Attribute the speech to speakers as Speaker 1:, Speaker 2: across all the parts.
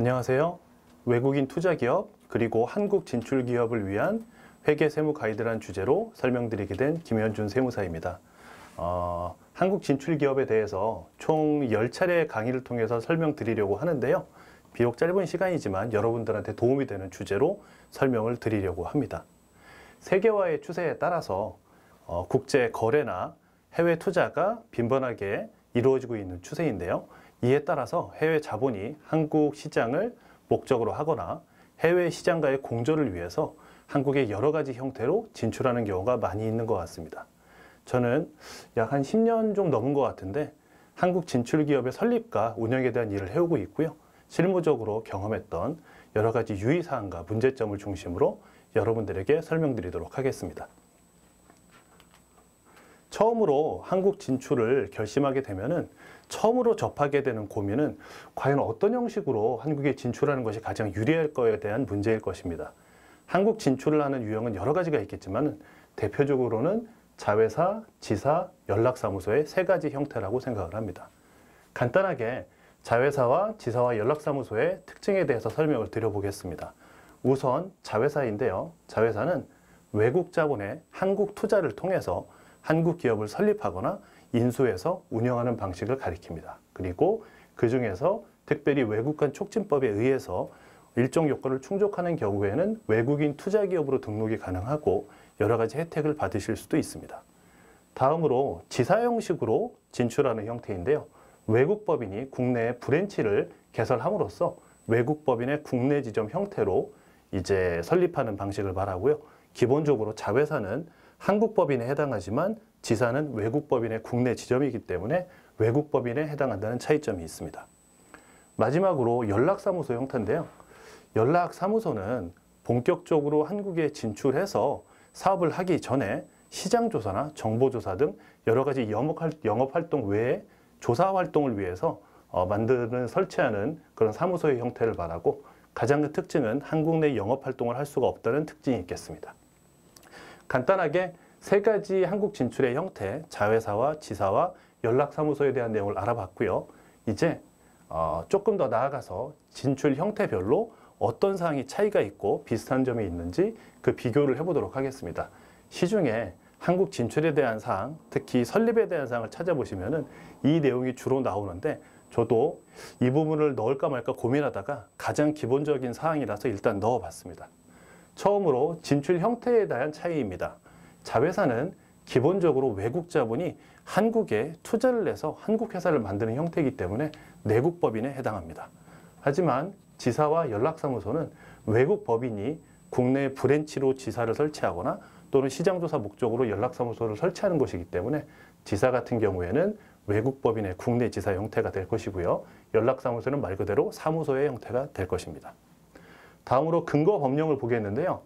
Speaker 1: 안녕하세요. 외국인 투자기업 그리고 한국 진출 기업을 위한 회계 세무 가이드란 주제로 설명드리게 된 김현준 세무사입니다. 한국 진출 기업에 대해서 총 10차례의 강의를 통해서 설명드리려고 하는데요. 비록 짧은 시간이지만 여러분들한테 도움이 되는 주제로 설명을 드리려고 합니다. 세계화의 추세에 따라서 국제 거래나 해외 투자가 빈번하게 이루어지고 있는 추세인데요. 이에 따라서 해외 자본이 한국 시장을 목적으로 하거나 해외 시장과의 공조를 위해서 한국의 여러 가지 형태로 진출하는 경우가 많이 있는 것 같습니다. 저는 약 한 10년 좀 넘은 것 같은데 한국 진출 기업의 설립과 운영에 대한 일을 해오고 있고요. 실무적으로 경험했던 여러 가지 유의사항과 문제점을 중심으로 여러분들에게 설명드리도록 하겠습니다. 처음으로 한국 진출을 결심하게 되면은 처음으로 접하게 되는 고민은 과연 어떤 형식으로 한국에 진출하는 것이 가장 유리할 거에 대한 문제일 것입니다. 한국 진출을 하는 유형은 여러 가지가 있겠지만 대표적으로는 자회사, 지사, 연락사무소의 세 가지 형태라고 생각을 합니다. 간단하게 자회사와 지사와 연락사무소의 특징에 대해서 설명을 드려보겠습니다. 우선 자회사인데요. 자회사는 외국 자본의 한국 투자를 통해서 한국 기업을 설립하거나 인수해서 운영하는 방식을 가리킵니다. 그리고 그 중에서 특별히 외국간 촉진법에 의해서 일정 요건을 충족하는 경우에는 외국인 투자기업으로 등록이 가능하고 여러 가지 혜택을 받으실 수도 있습니다. 다음으로 지사 형식으로 진출하는 형태인데요. 외국 법인이 국내에 브랜치를 개설함으로써 외국 법인의 국내 지점 형태로 이제 설립하는 방식을 말하고요. 기본적으로 자회사는 한국 법인에 해당하지만 지사는 외국 법인의 국내 지점이기 때문에 외국 법인에 해당한다는 차이점이 있습니다. 마지막으로 연락사무소 형태인데요. 연락사무소는 본격적으로 한국에 진출해서 사업을 하기 전에 시장조사나 정보조사 등 여러 가지 영업활동 외에 조사활동을 위해서 설치하는 그런 사무소의 형태를 말하고 가장 큰 특징은 한국 내 영업활동을 할 수가 없다는 특징이 있겠습니다. 간단하게 세 가지 한국 진출의 형태, 자회사와 지사와 연락사무소에 대한 내용을 알아봤고요. 이제 조금 더 나아가서 진출 형태별로 어떤 사항이 차이가 있고 비슷한 점이 있는지 그 비교를 해보도록 하겠습니다. 시중에 한국 진출에 대한 사항, 특히 설립에 대한 사항을 찾아보시면은 이 내용이 주로 나오는데 저도 이 부분을 넣을까 말까 고민하다가 가장 기본적인 사항이라서 일단 넣어봤습니다. 처음으로 진출 형태에 대한 차이입니다. 자회사는 기본적으로 외국 자본이 한국에 투자를 해서 한국 회사를 만드는 형태이기 때문에 내국 법인에 해당합니다. 하지만 지사와 연락사무소는 외국 법인이 국내 브랜치로 지사를 설치하거나 또는 시장조사 목적으로 연락사무소를 설치하는 것이기 때문에 지사 같은 경우에는 외국 법인의 국내 지사 형태가 될 것이고요. 연락사무소는 말 그대로 사무소의 형태가 될 것입니다. 다음으로 근거 법령을 보겠는데요.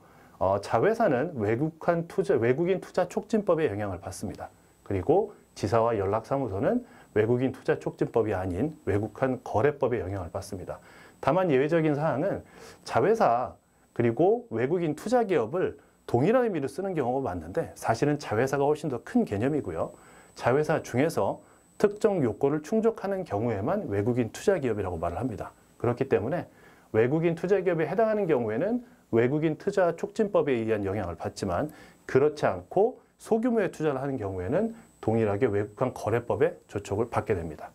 Speaker 1: 자회사는 외국인 투자 촉진법의 영향을 받습니다. 그리고 지사와 연락사무소는 외국인 투자 촉진법이 아닌 외국한 거래법의 영향을 받습니다. 다만 예외적인 사항은 자회사 그리고 외국인 투자기업을 동일한 의미로 쓰는 경우가 많은데 사실은 자회사가 훨씬 더 큰 개념이고요. 자회사 중에서 특정 요건을 충족하는 경우에만 외국인 투자기업이라고 말을 합니다. 그렇기 때문에 외국인 투자기업에 해당하는 경우에는 외국인 투자 촉진법에 의한 영향을 받지만 그렇지 않고 소규모의 투자를 하는 경우에는 동일하게 외국한 거래법의 조촉을 받게 됩니다.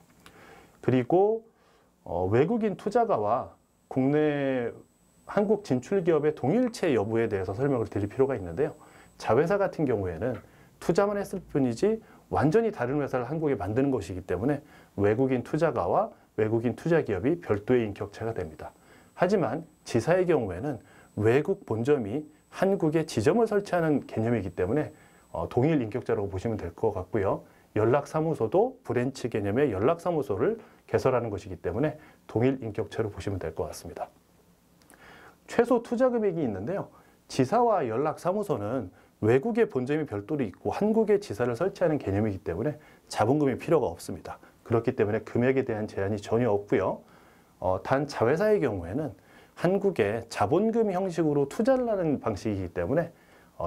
Speaker 1: 그리고 외국인 투자가와 국내 한국 진출 기업의 동일체 여부에 대해서 설명을 드릴 필요가 있는데요. 자회사 같은 경우에는 투자만 했을 뿐이지 완전히 다른 회사를 한국에 만드는 것이기 때문에 외국인 투자가와 외국인 투자기업이 별도의 인격체가 됩니다. 하지만 지사의 경우에는 외국 본점이 한국에 지점을 설치하는 개념이기 때문에 동일 인격자라고 보시면 될 것 같고요. 연락사무소도 브랜치 개념의 연락사무소를 개설하는 것이기 때문에 동일 인격체로 보시면 될 것 같습니다. 최소 투자 금액이 있는데요. 지사와 연락사무소는 외국의 본점이 별도로 있고 한국에 지사를 설치하는 개념이기 때문에 자본금이 필요가 없습니다. 그렇기 때문에 금액에 대한 제한이 전혀 없고요. 단 자회사의 경우에는 한국에 자본금 형식으로 투자를 하는 방식이기 때문에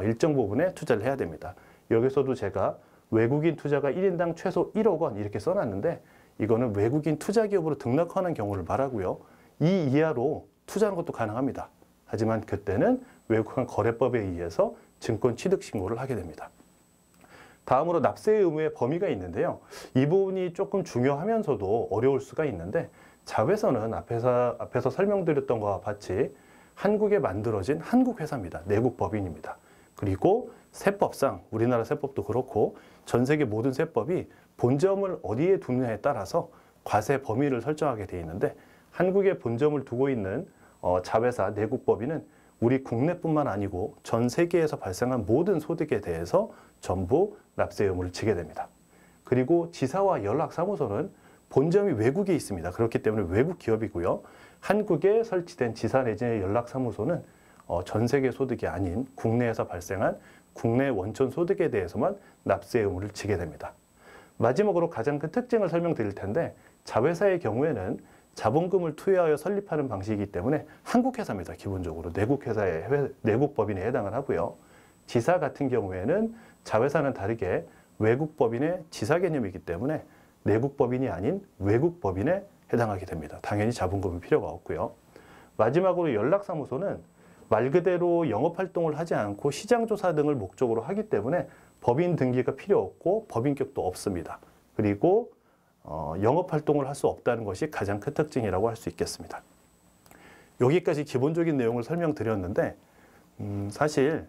Speaker 1: 일정 부분에 투자를 해야 됩니다. 여기서도 제가 외국인 투자가 1인당 최소 1억 원 이렇게 써놨는데 이거는 외국인 투자기업으로 등록하는 경우를 말하고요. 이 이하로 투자하는 것도 가능합니다. 하지만 그때는 외국환 거래법에 의해서 증권 취득 신고를 하게 됩니다. 다음으로 납세 의무의 범위가 있는데요. 이 부분이 조금 중요하면서도 어려울 수가 있는데, 자회사는 앞에서 설명드렸던 것과 같이 한국에 만들어진 한국 회사입니다. 내국 법인입니다. 그리고 세법상 우리나라 세법도 그렇고 전 세계 모든 세법이 본점을 어디에 두느냐에 따라서 과세 범위를 설정하게 되어 있는데, 한국에 본점을 두고 있는 자회사 내국 법인은 우리 국내뿐만 아니고 전 세계에서 발생한 모든 소득에 대해서 전부 납세 의무를 지게 됩니다. 그리고 지사와 연락사무소는 본점이 외국에 있습니다. 그렇기 때문에 외국 기업이고요. 한국에 설치된 지사 내지 연락사무소는 전 세계 소득이 아닌 국내에서 발생한 국내 원천 소득에 대해서만 납세 의무를 지게 됩니다. 마지막으로 가장 큰 특징을 설명드릴 텐데, 자회사의 경우에는 자본금을 투여하여 설립하는 방식이기 때문에 한국 회사입니다. 기본적으로 내국 회사의 내국 법인에 해당을 하고요. 지사 같은 경우에는 자회사는 다르게 외국 법인의 지사 개념이기 때문에 내국 법인이 아닌 외국 법인에 해당하게 됩니다. 당연히 자본금이 필요가 없고요. 마지막으로 연락사무소는 말 그대로 영업활동을 하지 않고 시장조사 등을 목적으로 하기 때문에 법인 등기가 필요 없고 법인격도 없습니다. 그리고 영업활동을 할 수 없다는 것이 가장 큰 특징이라고 할 수 있겠습니다. 여기까지 기본적인 내용을 설명드렸는데, 사실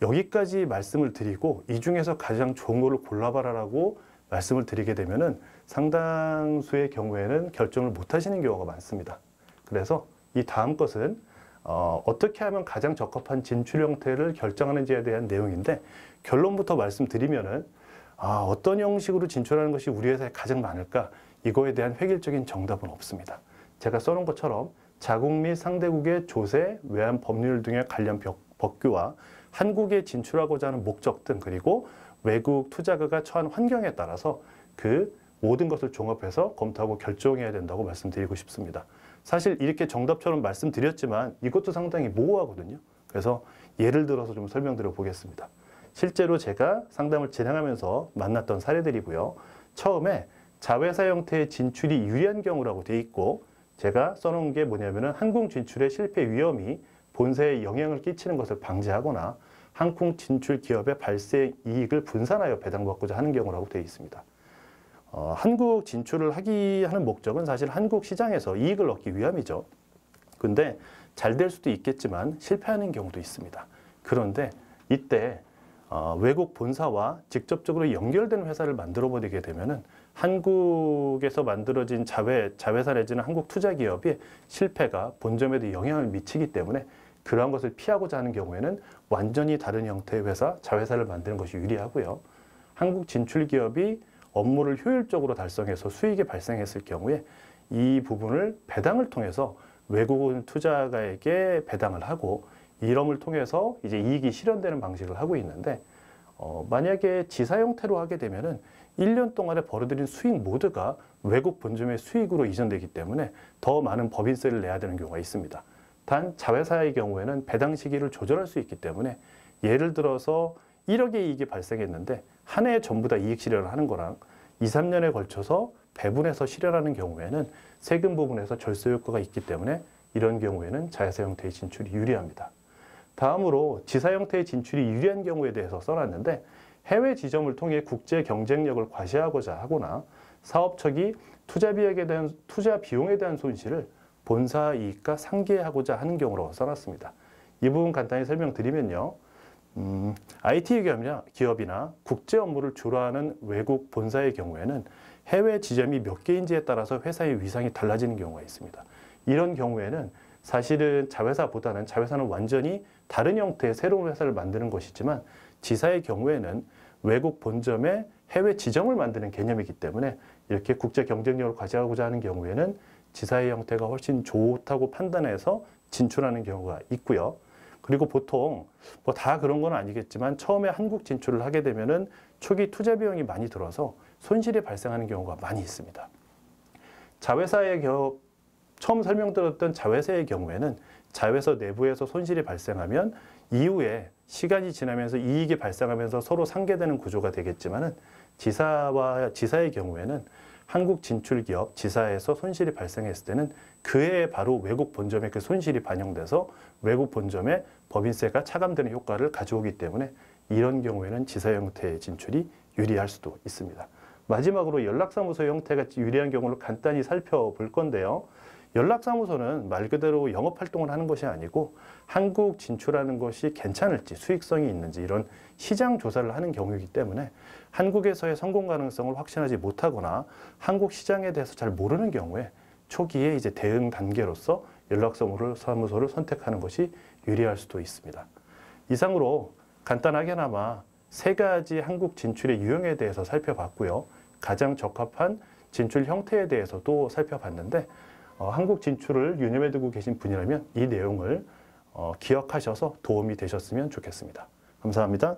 Speaker 1: 여기까지 말씀을 드리고 이 중에서 가장 좋은 거를 골라봐라라고 말씀을 드리게 되면은 상당수의 경우에는 결정을 못 하시는 경우가 많습니다. 그래서 이 다음 것은 어떻게 하면 가장 적합한 진출 형태를 결정하는지에 대한 내용인데, 결론부터 말씀드리면은 어떤 형식으로 진출하는 것이 우리 회사에 가장 많을까? 이거에 대한 획일적인 정답은 없습니다. 제가 써놓은 것처럼 자국 및 상대국의 조세, 외환 법률 등의 관련 법규와 한국에 진출하고자 하는 목적 등, 그리고 외국 투자가가 처한 환경에 따라서 그 모든 것을 종합해서 검토하고 결정해야 된다고 말씀드리고 싶습니다. 사실 이렇게 정답처럼 말씀드렸지만 이것도 상당히 모호하거든요. 그래서 예를 들어서 좀 설명드려 보겠습니다. 실제로 제가 상담을 진행하면서 만났던 사례들이고요. 처음에 자회사 형태의 진출이 유리한 경우라고 되어 있고, 제가 써놓은 게 뭐냐면은 한국 진출의 실패 위험이 본사에 영향을 끼치는 것을 방지하거나 한국 진출 기업의 발생 이익을 분산하여 배당받고자 하는 경우라고 되어 있습니다. 한국 진출을 하는 목적은 사실 한국 시장에서 이익을 얻기 위함이죠. 근데 잘 될 수도 있겠지만 실패하는 경우도 있습니다. 그런데 이때 외국 본사와 직접적으로 연결된 회사를 만들어버리게 되면은 한국에서 만들어진 자회사 내지는 한국 투자기업이 실패가 본점에도 영향을 미치기 때문에 그러한 것을 피하고자 하는 경우에는 완전히 다른 형태의 회사, 자회사를 만드는 것이 유리하고요. 한국 진출 기업이 업무를 효율적으로 달성해서 수익이 발생했을 경우에 이 부분을 배당을 통해서 외국인 투자가에게 배당을 하고, 이름을 통해서 이제 이익이 실현되는 방식을 하고 있는데, 만약에 지사 형태로 하게 되면은 1년 동안에 벌어들인 수익 모두가 외국 본점의 수익으로 이전되기 때문에 더 많은 법인세를 내야 되는 경우가 있습니다. 단 자회사의 경우에는 배당 시기를 조절할 수 있기 때문에, 예를 들어서 1억의 이익이 발생했는데 한 해에 전부 다 이익 실현을 하는 거랑 2, 3년에 걸쳐서 배분해서 실현하는 경우에는 세금 부분에서 절세 효과가 있기 때문에 이런 경우에는 자회사 형태의 진출이 유리합니다. 다음으로 지사 형태의 진출이 유리한 경우에 대해서 써놨는데, 해외 지점을 통해 국제 경쟁력을 과시하고자 하거나 사업척이 투자 비용에 대한 손실을 본사 이익과 상계하고자 하는 경우로 써놨습니다. 이 부분 간단히 설명드리면요. IT 기업이나 국제 업무를 주로 하는 외국 본사의 경우에는 해외 지점이 몇 개인지에 따라서 회사의 위상이 달라지는 경우가 있습니다. 이런 경우에는 사실은 자회사는 완전히 다른 형태의 새로운 회사를 만드는 것이지만, 지사의 경우에는 외국 본점에 해외 지점을 만드는 개념이기 때문에 이렇게 국제 경쟁력을 과시하고자 하는 경우에는 지사의 형태가 훨씬 좋다고 판단해서 진출하는 경우가 있고요. 그리고 보통 뭐 다 그런 건 아니겠지만 처음에 한국 진출을 하게 되면은 초기 투자 비용이 많이 들어서 손실이 발생하는 경우가 많이 있습니다. 처음 설명드렸던 자회사의 경우에는 자회사 내부에서 손실이 발생하면 이후에 시간이 지나면서 이익이 발생하면서 서로 상계되는 구조가 되겠지만은 지사의 경우에는 한국 진출 기업 지사에서 손실이 발생했을 때는 그해 바로 외국 본점에 그 손실이 반영돼서 외국 본점에 법인세가 차감되는 효과를 가져오기 때문에 이런 경우에는 지사 형태의 진출이 유리할 수도 있습니다. 마지막으로 연락사무소 형태가 유리한 경우를 간단히 살펴볼 건데요. 연락사무소는 말 그대로 영업활동을 하는 것이 아니고 한국 진출하는 것이 괜찮을지 수익성이 있는지 이런 시장 조사를 하는 경우이기 때문에 한국에서의 성공 가능성을 확신하지 못하거나 한국 시장에 대해서 잘 모르는 경우에 초기에 이제 대응 단계로서 연락사무소를 선택하는 것이 유리할 수도 있습니다. 이상으로 간단하게나마 세 가지 한국 진출의 유형에 대해서 살펴봤고요. 가장 적합한 진출 형태에 대해서도 살펴봤는데 한국 진출을 유념해 두고 계신 분이라면 이 내용을 기억하셔서 도움이 되셨으면 좋겠습니다. 감사합니다.